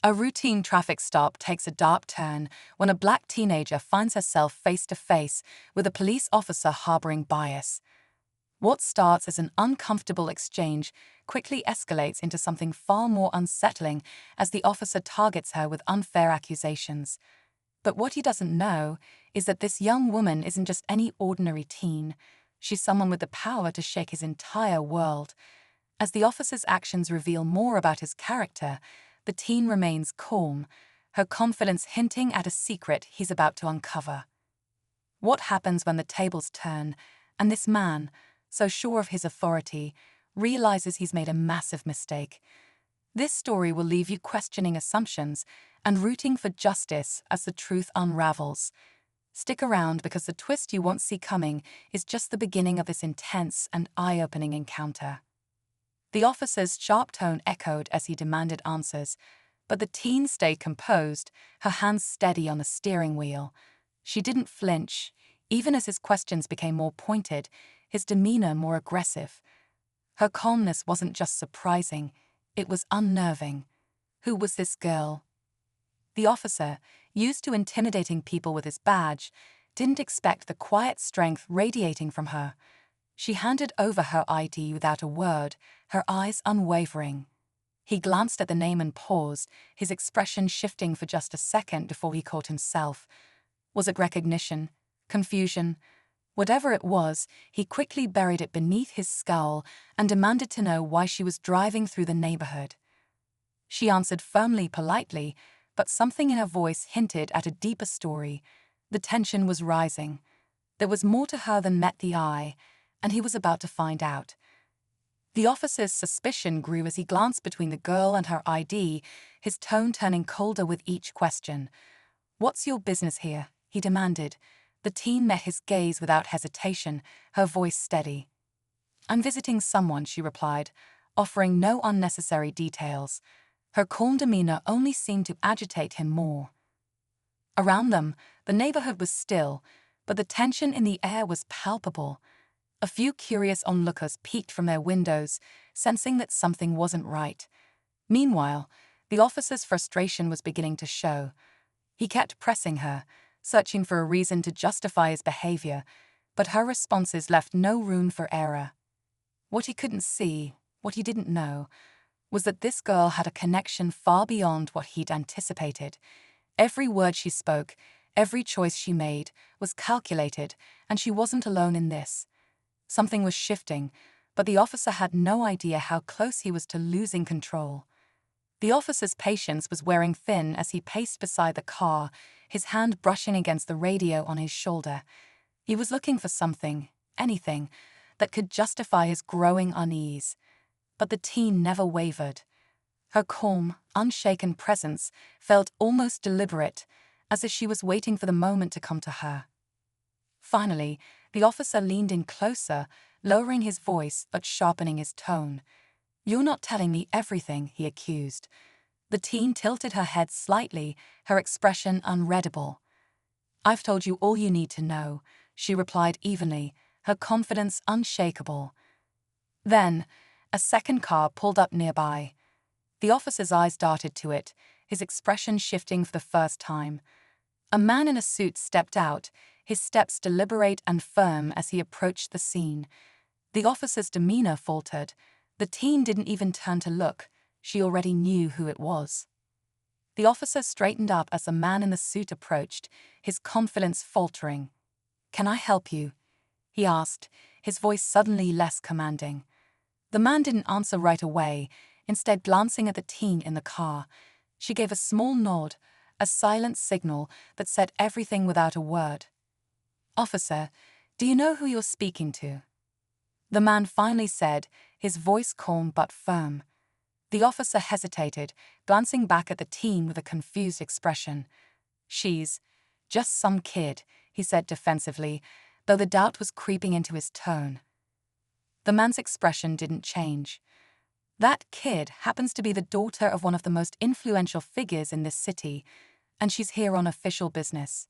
A routine traffic stop takes a dark turn when a black teenager finds herself face to face with a police officer harboring bias. What starts as an uncomfortable exchange quickly escalates into something far more unsettling as the officer targets her with unfair accusations. But what he doesn't know is that this young woman isn't just any ordinary teen. She's someone with the power to shake his entire world. As the officer's actions reveal more about his character, the teen remains calm, her confidence hinting at a secret he's about to uncover. What happens when the tables turn, and this man, so sure of his authority, realizes he's made a massive mistake? This story will leave you questioning assumptions and rooting for justice as the truth unravels. Stick around because the twist you won't see coming is just the beginning of this intense and eye-opening encounter. The officer's sharp tone echoed as he demanded answers, but the teen stayed composed, her hands steady on the steering wheel. She didn't flinch, even as his questions became more pointed, his demeanor more aggressive. Her calmness wasn't just surprising, it was unnerving. Who was this girl? The officer, used to intimidating people with his badge, didn't expect the quiet strength radiating from her. She handed over her ID without a word, her eyes unwavering. He glanced at the name and paused, his expression shifting for just a second before he caught himself. Was it recognition? Confusion? Whatever it was, he quickly buried it beneath his scowl and demanded to know why she was driving through the neighborhood. She answered firmly, politely, but something in her voice hinted at a deeper story. The tension was rising. There was more to her than met the eye, and he was about to find out. The officer's suspicion grew as he glanced between the girl and her ID, his tone turning colder with each question. "What's your business here?" he demanded. The teen met his gaze without hesitation, her voice steady. "I'm visiting someone," she replied, offering no unnecessary details. Her calm demeanor only seemed to agitate him more. Around them, the neighborhood was still, but the tension in the air was palpable. A few curious onlookers peeked from their windows, sensing that something wasn't right. Meanwhile, the officer's frustration was beginning to show. He kept pressing her, searching for a reason to justify his behavior, but her responses left no room for error. What he couldn't see, what he didn't know, was that this girl had a connection far beyond what he'd anticipated. Every word she spoke, every choice she made, was calculated, and she wasn't alone in this. Something was shifting, but the officer had no idea how close he was to losing control. The officer's patience was wearing thin as he paced beside the car, his hand brushing against the radio on his shoulder. He was looking for something, anything, that could justify his growing unease. But the teen never wavered. Her calm, unshaken presence felt almost deliberate, as if she was waiting for the moment to come to her. Finally, the officer leaned in closer, lowering his voice but sharpening his tone. "You're not telling me everything," he accused. The teen tilted her head slightly, her expression unreadable. "I've told you all you need to know," she replied evenly, her confidence unshakable. Then, a second car pulled up nearby. The officer's eyes darted to it, his expression shifting for the first time. A man in a suit stepped out, his steps deliberate and firm as he approached the scene. The officer's demeanor faltered. The teen didn't even turn to look. She already knew who it was. The officer straightened up as the man in the suit approached, his confidence faltering. "Can I help you?" he asked, his voice suddenly less commanding. The man didn't answer right away, instead glancing at the teen in the car. She gave a small nod, a silent signal that said everything without a word. "Officer, do you know who you're speaking to?" The man finally said, his voice calm but firm. The officer hesitated, glancing back at the teen with a confused expression. "She's just some kid," he said defensively, though the doubt was creeping into his tone. The man's expression didn't change. "That kid happens to be the daughter of one of the most influential figures in this city, and she's here on official business."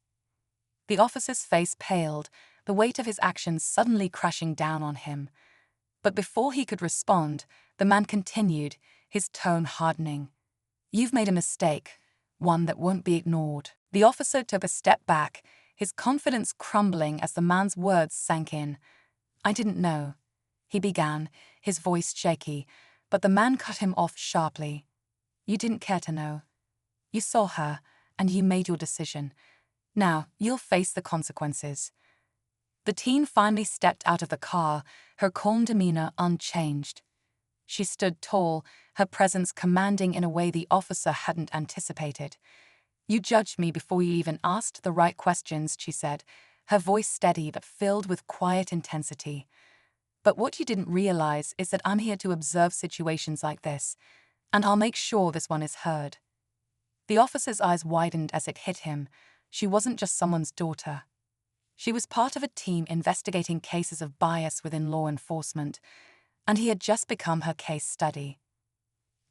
The officer's face paled, the weight of his actions suddenly crashing down on him. But before he could respond, the man continued, his tone hardening. You've made a mistake, one that won't be ignored. The officer took a step back, his confidence crumbling as the man's words sank in. I didn't know, he began, his voice shaky, but the man cut him off sharply. You didn't care to know. You saw her, and you made your decision. Now, you'll face the consequences. The teen finally stepped out of the car, her calm demeanor unchanged. She stood tall, her presence commanding in a way the officer hadn't anticipated. You judged me before you even asked the right questions, she said, her voice steady but filled with quiet intensity. But what you didn't realize is that I'm here to observe situations like this, and I'll make sure this one is heard. The officer's eyes widened as it hit him. She wasn't just someone's daughter. She was part of a team investigating cases of bias within law enforcement, and he had just become her case study.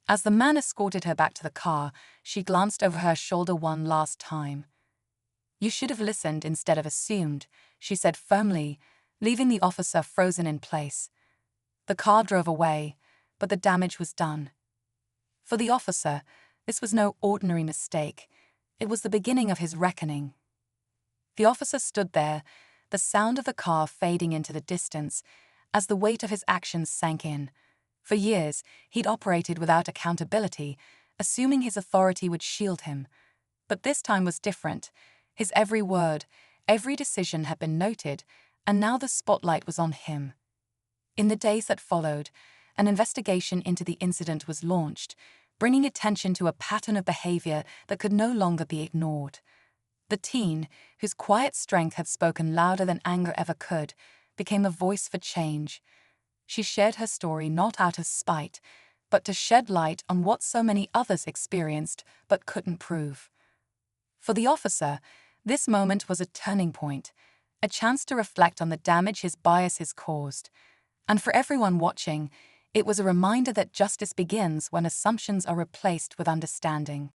As the man escorted her back to the car, she glanced over her shoulder one last time. You should have listened instead of assumed, she said firmly, leaving the officer frozen in place. The car drove away, but the damage was done. For the officer, this was no ordinary mistake. It was the beginning of his reckoning. The officer stood there, the sound of the car fading into the distance, as the weight of his actions sank in. For years, he'd operated without accountability, assuming his authority would shield him. But this time was different. His every word, every decision had been noted, and now the spotlight was on him. In the days that followed, an investigation into the incident was launched, bringing attention to a pattern of behavior that could no longer be ignored. The teen, whose quiet strength had spoken louder than anger ever could, became a voice for change. She shared her story not out of spite, but to shed light on what so many others experienced but couldn't prove. For the officer, this moment was a turning point, a chance to reflect on the damage his biases caused. And for everyone watching, it was a reminder that justice begins when assumptions are replaced with understanding.